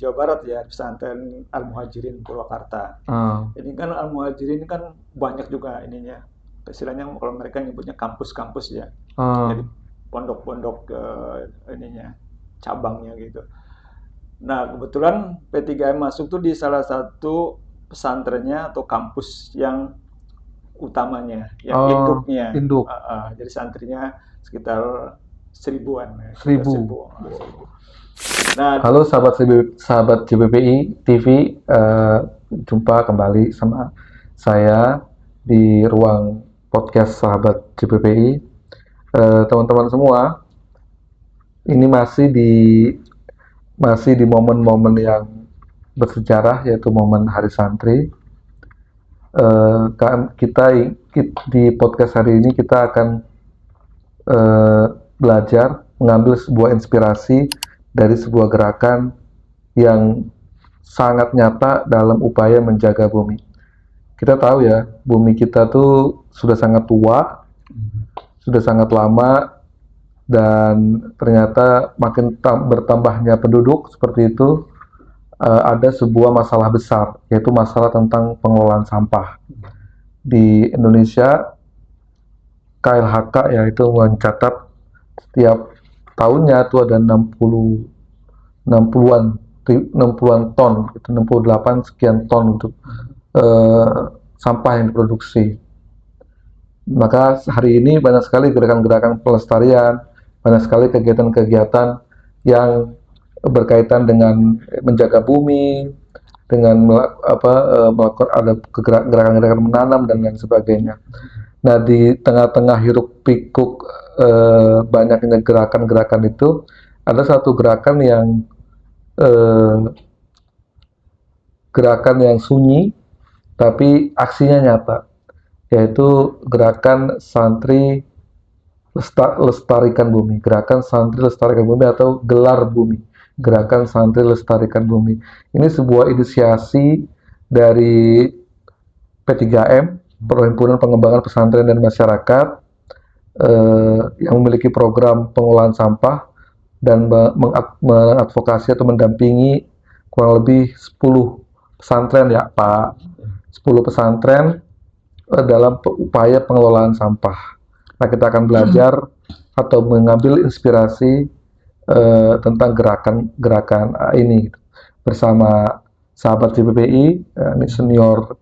Jawa Barat ya, pesantren Al Muhajirin Purwakarta. Ah, Ini kan Al Muhajirin kan banyak juga ininya. Istilahnya kalau mereka nyebutnya kampus-kampus ya. Jadi ah. pondok-pondok ininya cabangnya gitu. Nah, kebetulan P3M masuk tuh di salah satu pesantrennya atau kampus yang utamanya, yang Oh, induknya. induk Jadi santrinya sekitar seribuan, ya, sekitar 1000. seribu. Nah, Halo sahabat sahabat JBPI TV, jumpa kembali sama saya di ruang podcast sahabat JBPI. Teman-teman semua, ini masih di momen-momen yang bersejarah, yaitu momen Hari Santri. Kita di podcast hari ini kita akan eh, belajar mengambil sebuah inspirasi dari sebuah gerakan yang sangat nyata dalam upaya menjaga bumi. Kita tahu ya, bumi kita tuh sudah sangat tua, sudah sangat lama, dan ternyata makin bertambahnya penduduk seperti itu, ada sebuah masalah besar, yaitu masalah tentang pengelolaan sampah. Di Indonesia, KLHK yaitu mencatat setiap tahunnya itu ada 60-an 60-an ton, itu 68 sekian ton untuk sampah yang diproduksi. Maka hari ini banyak sekali gerakan-gerakan pelestarian, banyak sekali kegiatan-kegiatan yang berkaitan dengan menjaga bumi, dengan melakukan ada gerakan-gerakan menanam dan lain sebagainya. Nah, di tengah-tengah hiruk pikuk banyaknya gerakan-gerakan itu, ada satu gerakan yang sunyi tapi aksinya nyata, yaitu gerakan santri lestarikan bumi, gerakan santri lestarikan bumi atau gelar bumi, gerakan santri lestarikan bumi. Ini sebuah inisiasi dari P3M, Perhimpunan Pengembangan Pesantren dan Masyarakat, yang memiliki program pengolahan sampah dan mengadvokasi atau mendampingi kurang lebih 10 pesantren ya Pak, 10 pesantren dalam upaya pengelolaan sampah. Nah, kita akan belajar atau mengambil inspirasi tentang gerakan-gerakan ini bersama sahabat JPPI, ini senior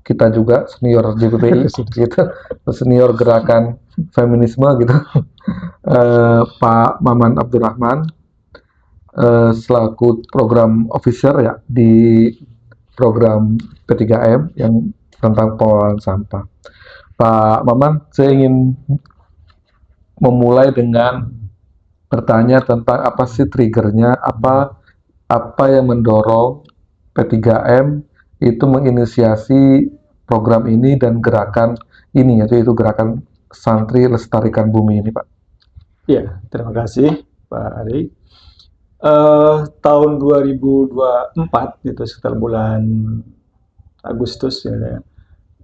kita juga, senior JPPI gitu, senior gerakan feminisme gitu, Pak Maman Abdurrahman, selaku program officer ya di program P3M yang tentang pengelolaan sampah. Pak Maman, saya ingin memulai dengan bertanya tentang apa sih triggernya, apa yang mendorong P3M itu menginisiasi program ini dan gerakan ini, yaitu gerakan santri lestarikan bumi ini, Pak. ya, terima kasih Pak Ari. Tahun 2024 itu sekitar bulan Agustus ya,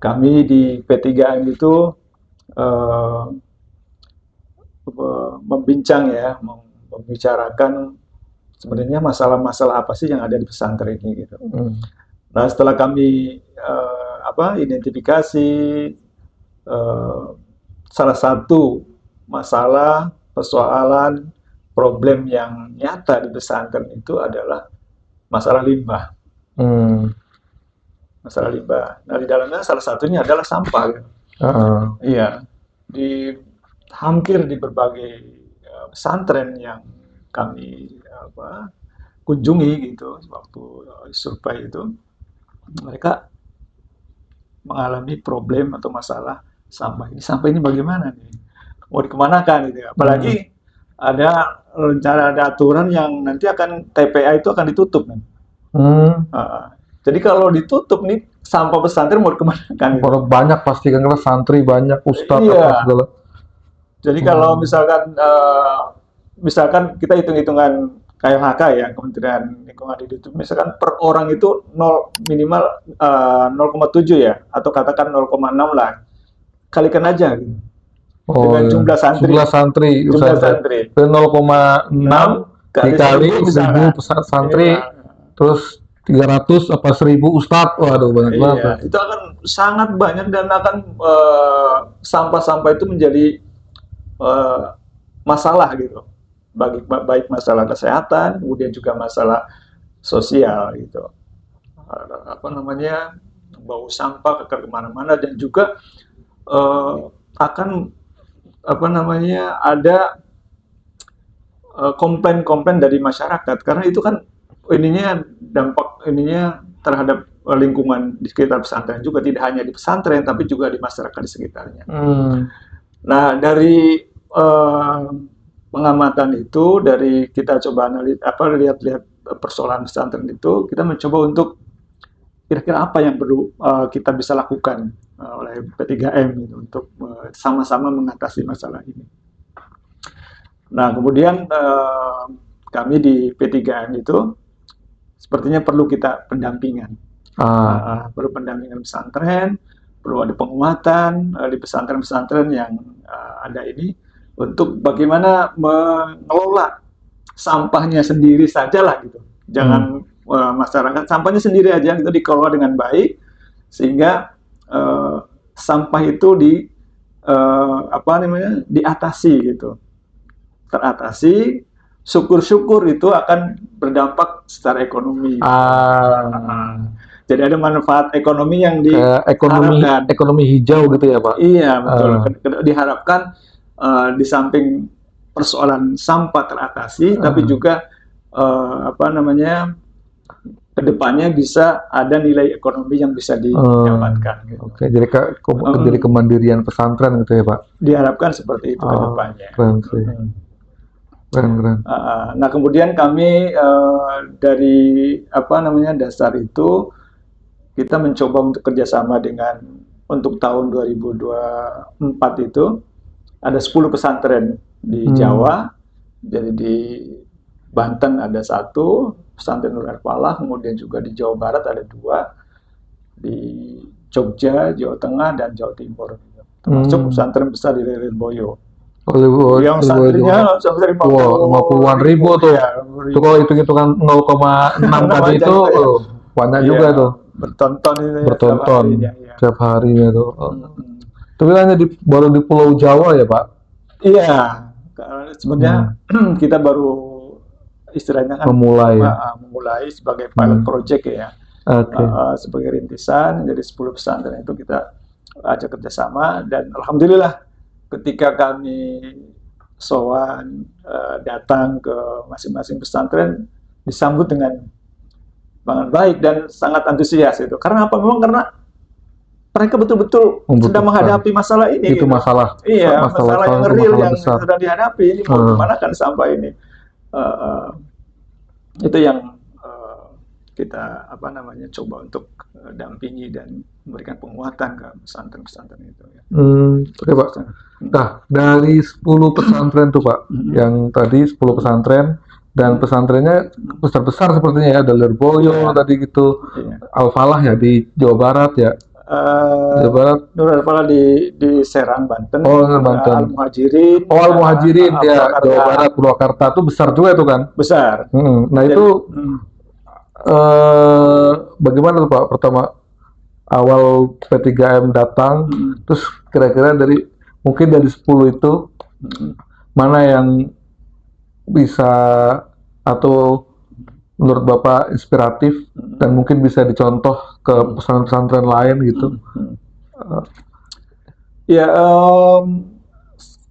kami di P3M itu eh, membincang ya, membicarakan sebenarnya masalah-masalah apa sih yang ada di pesantren ini gitu. Nah, setelah kami identifikasi eh, salah satu masalah, persoalan, problem yang nyata di pesantren itu adalah masalah limbah. Hmm. Masalah limbah. Nah, di dalamnya salah satunya adalah sampah. Gitu. Iya, di hampir di berbagai pesantren yang kami kunjungi gitu waktu survei itu, mereka mengalami problem atau masalah sampah ini. Sampah ini bagaimana nih? Mau dikemanakan gitu? Apalagi ada rencana, ada aturan yang nanti akan TPA itu akan ditutup. Jadi kalau ditutup nih sampah pesantren mau dikemanakan? Gitu? Banyak pasti kan, santri banyak, ustadz Iya. apa segala. Jadi kalau misalkan kita hitung-hitungan KLHK ya, Kementerian Lingkungan Hidup itu misalkan per orang itu minimal 0,7 ya, atau katakan 0,6 lah. Kalikan aja gitu. Dengan jumlah santri. Jumlah santri. 0,6 dikali 1000 santri. terus 300 apa 1000 ustadz, waduh banyak banget. Iya, itu akan sangat banyak dan akan sampah-sampah itu menjadi eh, masalah gitu, bagi baik masalah kesehatan, kemudian juga masalah sosial gitu. Apa namanya, bau sampah kemana-mana dan juga akan apa namanya, ada komplain-komplain dari masyarakat karena itu kan ininya, dampak ininya terhadap lingkungan di sekitar pesantren juga, tidak hanya di pesantren tapi juga di masyarakat di sekitarnya. Nah, dari pengamatan itu, dari kita coba lihat-lihat persoalan pesantren itu, kita mencoba untuk kira-kira apa yang perlu kita bisa lakukan oleh P3M gitu, untuk sama-sama mengatasi masalah ini. Nah, kemudian kami di P3M itu sepertinya perlu kita pendampingan. Perlu pendampingan pesantren, perlu ada penguatan di pesantren-pesantren yang ada ini untuk bagaimana mengelola sampahnya sendiri sajalah gitu. Jangan masyarakat sampahnya sendiri aja itu dikelola dengan baik sehingga sampah itu diatasi gitu. Teratasi, syukur-syukur itu akan berdampak secara ekonomi. Jadi ada manfaat ekonomi yang diharapkan. Ekonomi hijau gitu ya Pak? Iya, betul. Diharapkan di samping persoalan sampah teratasi, tapi juga kedepannya bisa ada nilai ekonomi yang bisa didapatkan. Gitu. Oke, jadi kemandirian pesantren gitu ya Pak? Diharapkan seperti itu kedepannya. Keren sih. Keren. Nah, kemudian kami dari dasar itu kita mencoba untuk kerjasama dengan, untuk tahun 2024 itu ada 10 pesantren di Jawa. Jadi di Banten ada 1 pesantren Nur Al-Falah, kemudian juga di Jawa Barat ada 2, di Jogja, Jawa Tengah dan Jawa Timur. Termasuk pesantren besar di Lirboyo. Yang santrinya sampai 50-an ribu tuh. Itu kalau hitung-hitungan 0,6 tadi itu banyak juga tuh. Bertonton setiap harinya tuh. Tapi hanya baru di Pulau Jawa ya Pak? Iya, sebenarnya kita baru istilahnya kan memulai sebagai pilot project ya. Sebagai rintisan, jadi 10 pesantren itu kita ajak kerjasama dan alhamdulillah ketika kami sowan datang ke masing-masing pesantren disambut dengan baik dan sangat antusias itu. Karena apa? Memang karena mereka betul-betul sedang menghadapi masalah ini. Itu gitu. Masalah yang real yang sedang dihadapi ini. Mau gimana kan sampah ini? Itu yang kita coba untuk dampingi dan memberikan penguatan ke pesantren-pesantren itu. Ya. Oke Pak. Nah, dari 10 pesantren tuh Pak, yang tadi 10 pesantren dan pesantrennya besar-besar sepertinya ya, ada Lirboyo tadi gitu, Al-Falah ya di Jawa Barat ya. Jawa Barat. Nur Al-Falah di Serang, Banten. Banten. Al-Muhajirin. Al-Muhajirin ya, Jawa Barat, Purwakarta tuh besar juga itu kan? Besar. Nah itu bagaimana tuh Pak pertama awal P3M datang, terus kira-kira mungkin dari 10 itu mana yang bisa atau menurut Bapak inspiratif dan mungkin bisa dicontoh ke pesantren-pesantren lain gitu?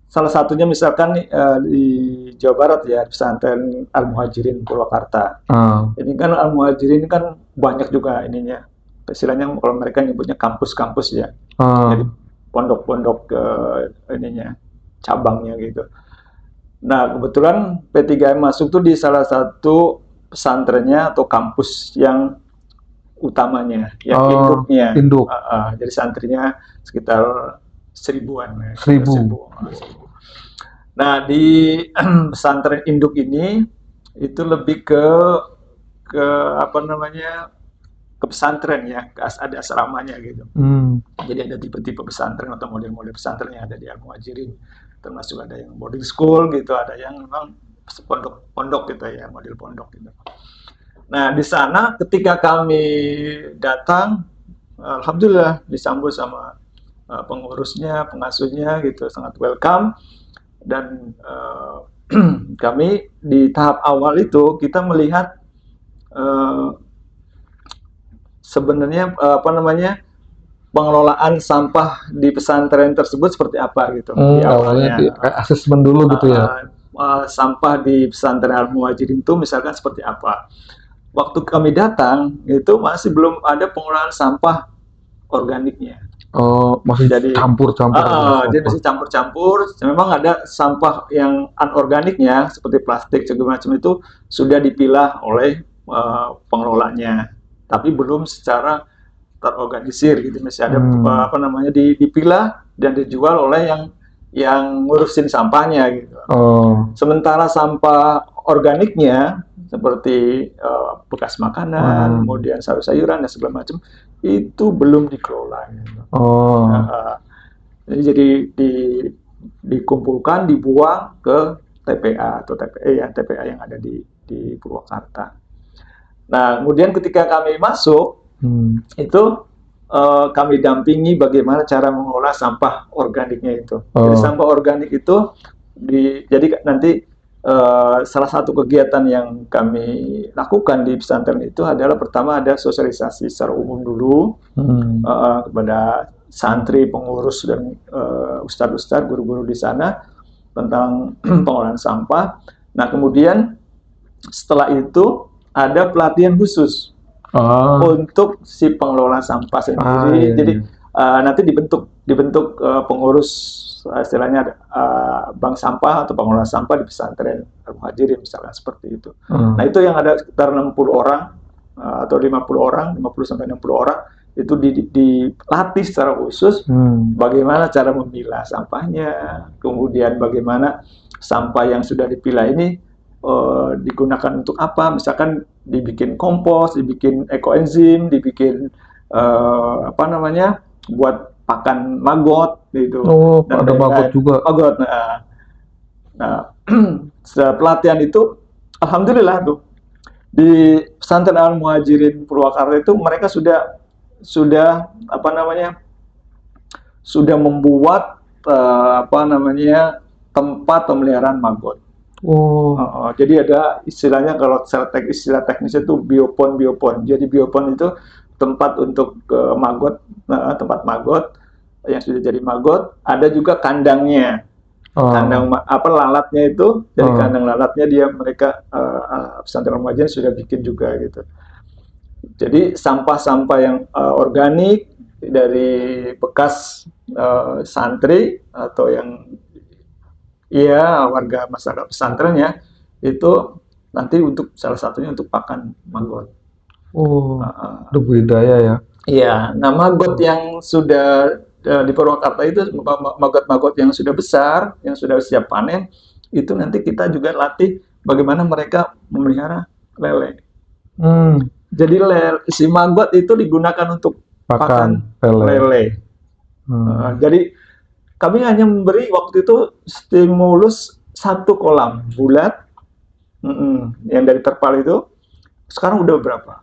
Salah satunya misalkan di Jawa Barat ya, pesantren Al-Muhajirin Purwakarta. Ini kan Al-Muhajirin kan banyak juga ininya. Istilahnya kalau mereka nyebutnya kampus-kampus ya. Jadi pondok-pondok cabangnya gitu. Nah, kebetulan P3M masuk tuh di salah satu pesantrennya atau kampus yang utamanya, yang induknya. Jadi santrinya sekitar 1000-an. 1000. Nah, di pesantren induk ini itu lebih ke pesantren ya, ada asramanya gitu. Jadi ada tipe-tipe pesantren atau model-model pesantren yang ada di Al-Muhajirin. Termasuk ada yang boarding school gitu, ada yang memang pondok gitu ya, model pondok gitu. Nah, di sana ketika kami datang, alhamdulillah disambut sama pengurusnya, pengasuhnya gitu, sangat welcome. Dan kami di tahap awal itu kita melihat sebenarnya apa namanya, pengelolaan sampah di pesantren tersebut seperti apa gitu di Awalnya awalnya. asesmen dulu gitu ya. Sampah di pesantren Al Muhajirin itu misalkan seperti apa. Waktu kami datang itu masih belum ada pengelolaan sampah organiknya. Masih Jadi campur-campur jadi masih campur-campur. Memang ada sampah yang anorganiknya seperti plastik segala macam itu sudah dipilah oleh pengelolanya, tapi belum secara terorganisir gitu. Masih ada apa namanya dipilah dan dijual oleh yang ngurusin sampahnya gitu. Sementara sampah organiknya seperti bekas makanan, kemudian sayur-sayuran dan segala macam itu belum dikelola. Gitu. Jadi dikumpulkan, dibuang ke TPA atau TPA yang ada di Purwakarta. Nah, kemudian ketika kami masuk itu kami dampingi bagaimana cara mengolah sampah organiknya itu. Jadi sampah organik itu jadi nanti salah satu kegiatan yang kami lakukan di pesantren itu adalah pertama ada sosialisasi secara umum dulu kepada santri, pengurus dan ustadz-ustadz, guru-guru di sana tentang pengolahan sampah. Nah, kemudian setelah itu ada pelatihan khusus untuk si pengelola sampah sendiri. Jadi nanti dibentuk pengurus istilahnya bank sampah atau pengelola sampah di pesantren Al Muhajirin misalnya seperti itu. Nah, itu yang ada sekitar 60 orang atau 50 orang, 50 sampai 60 orang itu dilatih secara khusus bagaimana cara memilah sampahnya, kemudian bagaimana sampah yang sudah dipilah ini digunakan untuk apa, misalkan dibikin kompos, dibikin ekoenzim, dibikin apa namanya, buat pakan maggot gitu. Dan ada maggot juga. Maggot. Nah, setelah pelatihan itu, alhamdulillah tuh di pesantren Al Muhajirin Purwakarta itu mereka sudah apa namanya, sudah membuat apa namanya, tempat pemeliharaan maggot. Jadi ada istilahnya, kalau istilah teknisnya itu biopon. Jadi biopon itu tempat untuk maggot, tempat maggot yang sudah jadi maggot. Ada juga kandangnya, kandang apa lalatnya itu. Jadi kandang lalatnya mereka pesantren Al Muhajirin sudah bikin juga gitu. Jadi sampah-sampah yang organik dari bekas santri atau yang warga masyarakat pesantrennya itu nanti untuk salah satunya untuk pakan maggot. Itu budidaya ya. Iya, nah maggot yang sudah di Purwakarta itu maggot-maggot yang sudah besar, yang sudah siap panen, itu nanti kita juga latih bagaimana mereka memelihara lele. Jadi si maggot itu digunakan untuk pakan lele. Jadi kami hanya memberi waktu itu stimulus 1 kolam bulat yang dari terpal itu. Sekarang udah berapa?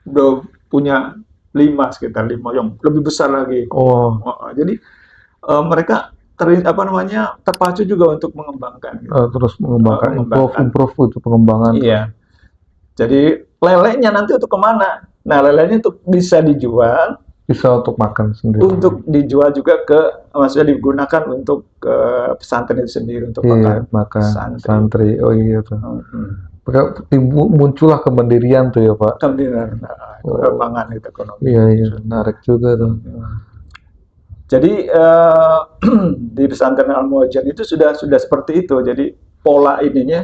Udah punya 5, sekitar 5 yang lebih besar lagi. Jadi mereka terpacu juga untuk mengembangkan. Gitu. Terus mengembangkan, improve itu pengembangan. Iya. Jadi lelenya nanti untuk kemana? Nah, lelenya untuk bisa dijual. Bisa untuk makan sendiri. Untuk dijual juga maksudnya digunakan untuk pesantren itu sendiri untuk makan santri. Oh iya tuh. Muncullah kemandirian tuh ya Pak. Kemandirian, pengembangan ekonomi. Iya, menarik juga tuh. Jadi di pesantren Al Muhajirin itu sudah seperti itu. Jadi pola ininya,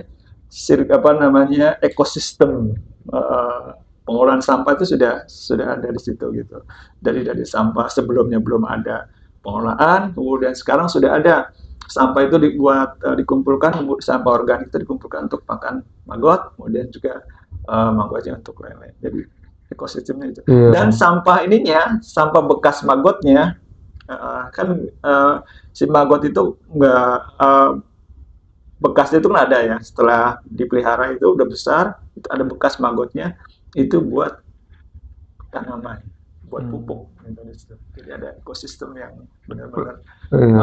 ekosistem pengolahan sampah itu sudah ada di situ gitu. Dari sampah sebelumnya belum ada pengolahan, kemudian sekarang sudah ada sampah itu dikumpulkan, sampah organik itu dikumpulkan untuk pakan maggot, kemudian juga maggotnya untuk lele. Jadi ekosistemnya itu. Dan sampah sampah bekas maggotnya kan si maggot itu bekasnya itu kan ada ya, setelah dipelihara itu udah besar, itu ada bekas maggotnya, itu buat tanaman, buat pupuk gitu di situ. Jadi ada ekosistem yang benar-benar Iya, iya.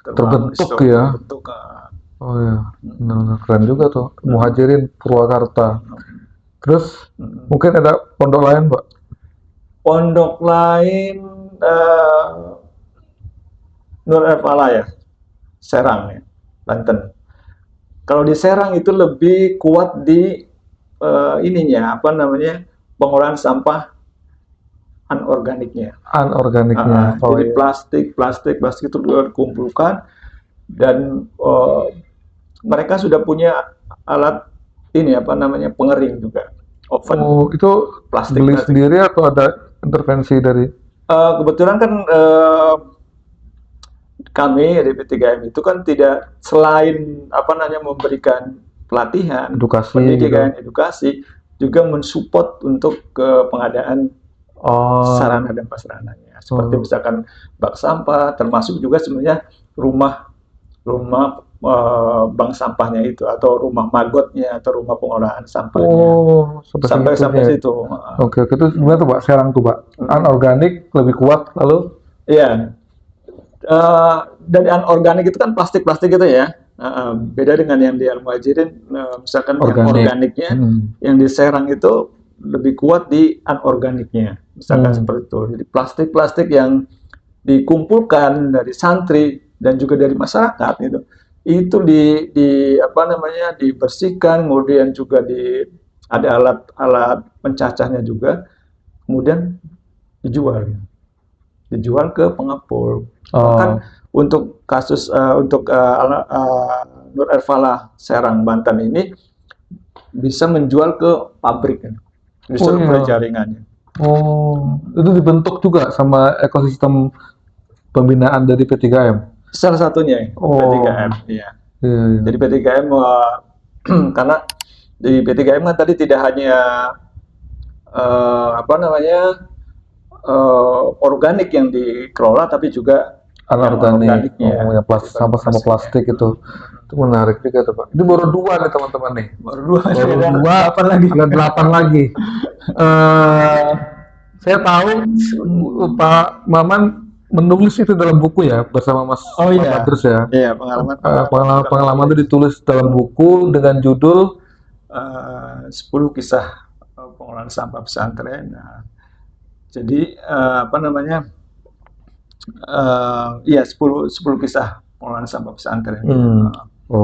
terbangun di Terbentuk situ, ya. terbentuk. Oh ya, benar-benar keren juga tuh. Muhajirin Purwakarta. Terus mungkin ada pondok lain, Pak? Pondok lain Nur Erfala ya, Serang ya, Banten. Kalau di Serang itu lebih kuat di ininya apa namanya, pengolahan sampah anorganiknya. Anorganiknya. Oh Jadi iya. plastik itu dikumpulkan dan mereka sudah punya alat ini apa namanya, pengering juga, oven Oh, itu plastik. beli sendiri atau ada intervensi dari? Kebetulan kan kami dari P3M itu kan tidak, selain apa namanya memberikan pelatihan, Edukasi pendidikan, edukasi, juga mensupport untuk pengadaan sarana dan prasarananya. Seperti misalkan bak sampah, termasuk juga sebenarnya rumah bank sampahnya itu, atau rumah magotnya, atau rumah pengolahan sampahnya. Oh, sampai situ. Oke, itu gimana tuh Pak? Serang tuh Pak. Anorganik lebih kuat, lalu? Iya. Dari anorganik itu kan plastik-plastik gitu ya. Beda dengan yang di Al-Muhajirin, misalkan yang organiknya, yang di Serang itu lebih kuat di anorganiknya, misalkan seperti itu. Jadi plastik-plastik yang dikumpulkan dari santri dan juga dari masyarakat itu di apa namanya, dibersihkan, kemudian juga ada alat pencacahnya juga, kemudian dijual ke pengepul. Bahkan untuk kasus Nur Erfala Serang Banten ini bisa menjual ke pabrik kan, disertai jaringannya. Oh, itu dibentuk juga sama ekosistem pembinaan dari P3M? Salah satunya P3M, iya. Jadi P3M karena di P3M kan tadi tidak hanya apa namanya, organik yang dikelola, tapi juga anorganiknya, sampah-sampah plastik itu menarik juga tuh Pak. Itu baru 2 nih teman-teman nih. Baru 2, apa lagi? Ada 8 lagi. Saya tahu Pak Maman menulis itu dalam buku ya bersama Mas Badrus ya. Iya, pengalaman itu ditulis dalam buku dengan judul 10 kisah pengolahan sampah pesantren. Jadi apa namanya, iya 10 kisah pengolahan sampah pesantren.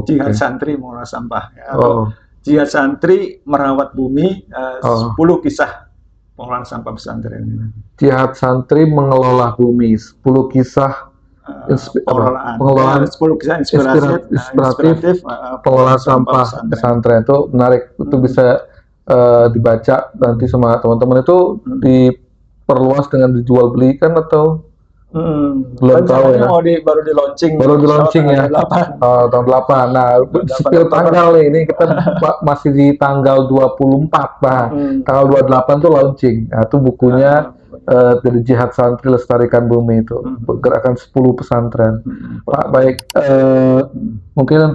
Jihad santri mengolah sampah, atau jihad santri merawat bumi, 10 kisah pengolahan sampah pesantren. Jihad santri mengelola bumi, 10 kisah pengelolaan 10 kisah inspiratif pengelolaan sampah pesantren. Itu menarik, itu bisa dibaca nanti sama teman-teman. Itu diperluas dengan dijual belikan atau belum tahu ya. Baru di launching ya. Tahun 8. Nah, spill tanggal nih, ini kita masih di tanggal 24 Pak. Tanggal 28 tuh launching. Nah, itu bukunya dari Jihad Santri Lestarikan Bumi itu, gerakan 10 pesantren. Pak, baik, mungkin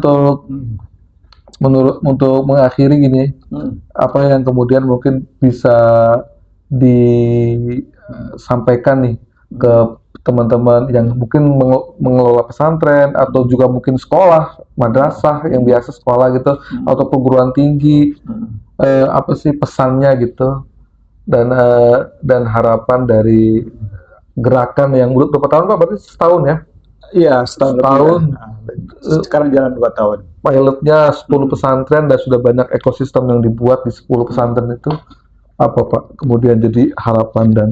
untuk mengakhiri gini, apa yang kemudian mungkin bisa disampaikan nih ke teman-teman yang mungkin mengelola pesantren, atau juga mungkin sekolah, madrasah yang biasa sekolah gitu, atau perguruan tinggi, apa sih pesannya gitu, dan harapan dari gerakan yang berapa tahun Pak? Berarti setahun ya? Iya, setahun. Sekarang jalan 2 tahun. Pilotnya 10 pesantren dan sudah banyak ekosistem yang dibuat di 10 pesantren itu. Apa Pak kemudian jadi harapan dan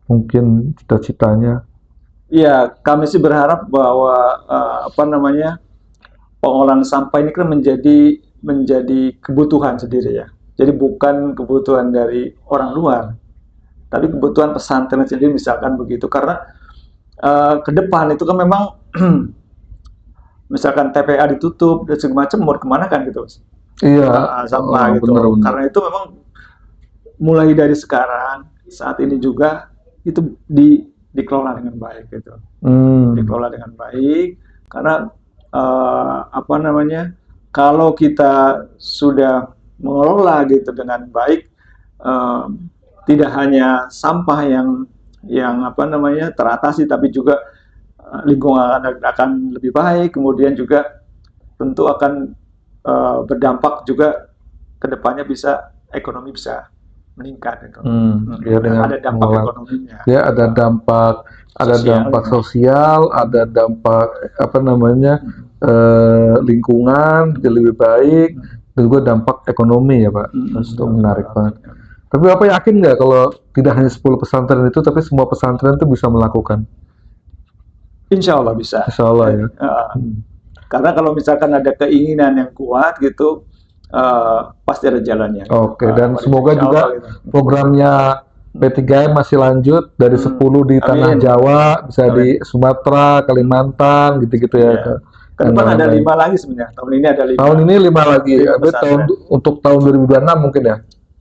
mungkin cita-citanya? Iya, kami sih berharap bahwa apa namanya, pengolahan sampah ini kan menjadi kebutuhan sendiri ya. Jadi bukan kebutuhan dari orang luar, tapi kebutuhan pesantren sendiri, misalkan begitu. Karena ke depan itu kan memang misalkan TPA ditutup dan segala macam, mau kemana kan gitu, Iya, sampah gitu. bener. Karena itu memang mulai dari sekarang, saat ini juga itu dikelola dengan baik gitu. Dikelola dengan baik, karena apa namanya, kalau kita sudah mengelola gitu dengan baik, eh, tidak hanya sampah yang apa namanya teratasi, tapi juga lingkungan akan lebih baik, kemudian juga tentu akan berdampak juga ke depannya, bisa ekonomi bisa meningkat gitu. Ya, dengan Ada dampak ekonominya. Ya, ada dampak sosial, ada dampak apa namanya lingkungan jadi lebih baik, dan juga dampak ekonomi ya Pak. Itu menarik banget. Tapi Bapak yakin nggak kalau tidak hanya 10 pesantren itu, tapi semua pesantren itu bisa melakukan? Insya Allah bisa. Insya Allah ya. Karena kalau misalkan ada keinginan yang kuat gitu, pasti ada jalannya. Oke, dan semoga juga gitu. Programnya P3M masih lanjut dari 10 di Tanah Amin. Jawa, bisa di Sumatera, Kalimantan, gitu-gitu ya. Iya. Ke depan ada 5 lagi sebenarnya. Tahun ini ada 5. Tahun ini 5 lagi. Tapi untuk tahun 2026 mungkin ya.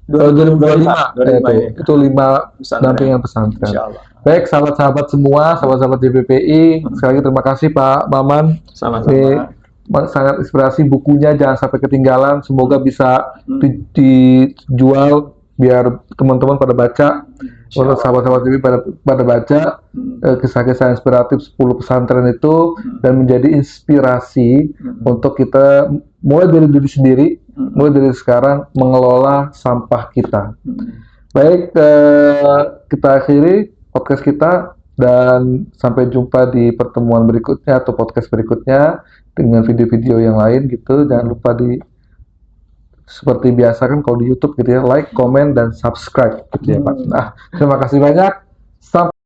2025 itu 5 dampingan pesantren. Baik, sahabat-sahabat semua, sahabat-sahabat JPPI, sekali lagi terima kasih Pak Maman. Sama-sama. Sangat inspirasi, bukunya jangan sampai ketinggalan, semoga bisa dijual biar teman-teman pada baca, untuk sahabat-sahabat ini pada baca kisah-kisah inspiratif 10 pesantren itu, dan menjadi inspirasi untuk kita mulai dari diri sendiri, mulai dari sekarang mengelola sampah kita. Baik, kita akhiri podcast kita, dan sampai jumpa di pertemuan berikutnya atau podcast berikutnya dengan video-video yang lain gitu. Jangan lupa seperti biasa kan kalau di YouTube gitu ya, like, comment, dan subscribe gitu ya Pak. Nah, terima kasih banyak. Sampai